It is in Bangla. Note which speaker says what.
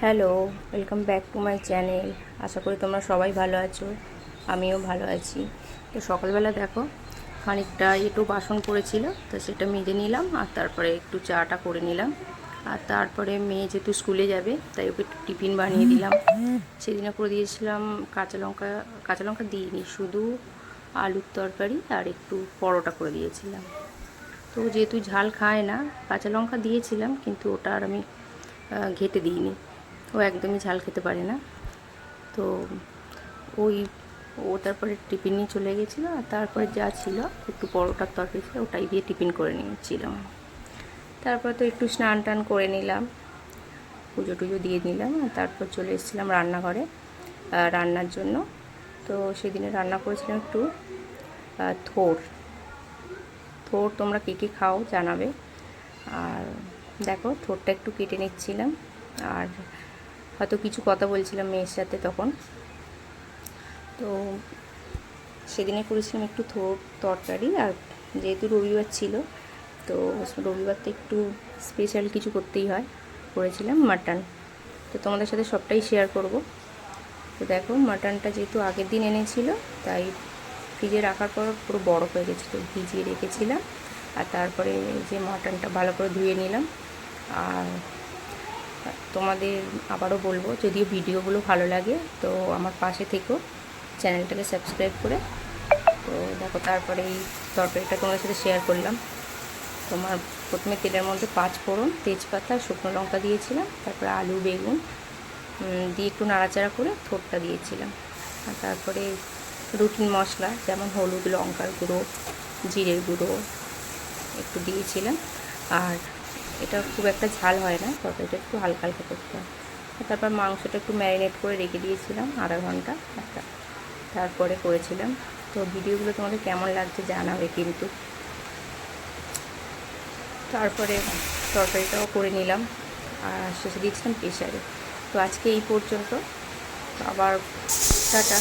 Speaker 1: Hello, welcome back to my channel. আশা করি তোমরা সবাই ভালো আছো, আমিও ভালো আছি। তো সকালবেলা দেখো খানিকটা একটু বাসন পড়েছিল, তো সেটা মেজে নিলাম আর তারপরে একটু চাটা করে নিলাম। আর তারপরে মেয়ে যেহেতু স্কুলে যাবে তাই ওকে একটু টিফিন বানিয়ে দিলাম। সেদিনে করে দিয়েছিলাম কাঁচা লঙ্কা দিইনি, শুধু আলুর তরকারি আর একটু পরোটা করে দিয়েছিলাম। তো যেহেতু ঝাল খায় না, কাঁচা লঙ্কা দিয়েছিলাম কিন্তু ওটা আর আমি ঘেঁটে দিইনি, ও একদমই ঝাল খেতে পারে না। তো ওই ও তারপরে টিফিন নিয়ে চলে গেছিলো, আর তারপরে যা ছিল একটু পরোটার তরকারি ছিল ওটাই দিয়ে টিফিন করে নিয়েছিলাম। তারপর তো একটু স্নান টান করে নিলাম, পুজো টুজো দিয়ে নিলাম, আর তারপর চলে এসেছিলাম রান্নাঘরে রান্নার জন্য। তো সেদিনে রান্না করেছিলাম একটু থোর। তোমরা কে কে খাও জানাবে। আর দেখো থোরটা একটু কেটে নিচ্ছিলাম, আর হয়তো কিছু কথা বলছিলাম মেয়ের সাথে তখন। তো সেদিনে করেছিলাম একটু থোর তরকারি, আর যেহেতু রবিবার ছিল তো রবিবারটা একটু স্পেশাল কিছু করতেই হয়, করেছিলাম মাটন। তো তোমাদের সাথে সবটাই শেয়ার করব। তো দেখো মাটনটা যেহেতু আগের দিন এনেছিল তাই ফ্রিজে রাখার পর পুরো বরফ হয়ে গেছিলো, ভিজিয়ে রেখেছিলাম। আর তারপরে যে মাটনটা ভালো করে ধুয়ে নিলাম। আর তোমাদের আবারও বলবো, যদিও ভিডিওগুলো ভালো লাগে তো আমার পাশে থেকো, চ্যানেলটাকে সাবস্ক্রাইব করে। তো দেখো তারপরে এই তরকারিটা তোমাদের সাথে শেয়ার করলাম। তোমার প্রথমে তেলের মধ্যে 5 ফোড়ন, তেজপাতা, শুকনো লঙ্কা দিয়েছিলাম, তারপরে আলু বেগুন দিয়ে একটু নাড়াচাড়া করে থোরটা দিয়েছিলাম। আর তারপরে রুটিন মশলা যেমন হলুদ, লঙ্কার গুঁড়ো, জিরের গুঁড়ো একটু দিয়েছিলাম। আর এটা খুব একটা ঝাল হয় না, তরকারিটা একটু হালকা হালকা করতে হয়। তারপর মাংসটা একটু ম্যারিনেট করে রেখে দিয়েছিলাম আধা ঘন্টা একটা, তারপরে করেছিলাম। তো ভিডিওগুলো তোমাদের কেমন লাগছে জানাবে কিন্তু। তারপরে তরকারিটাও করে নিলাম আর শেষে দিয়েছিলাম প্রেশারে। তো আজকে এই পর্যন্ত, আবার টাটা।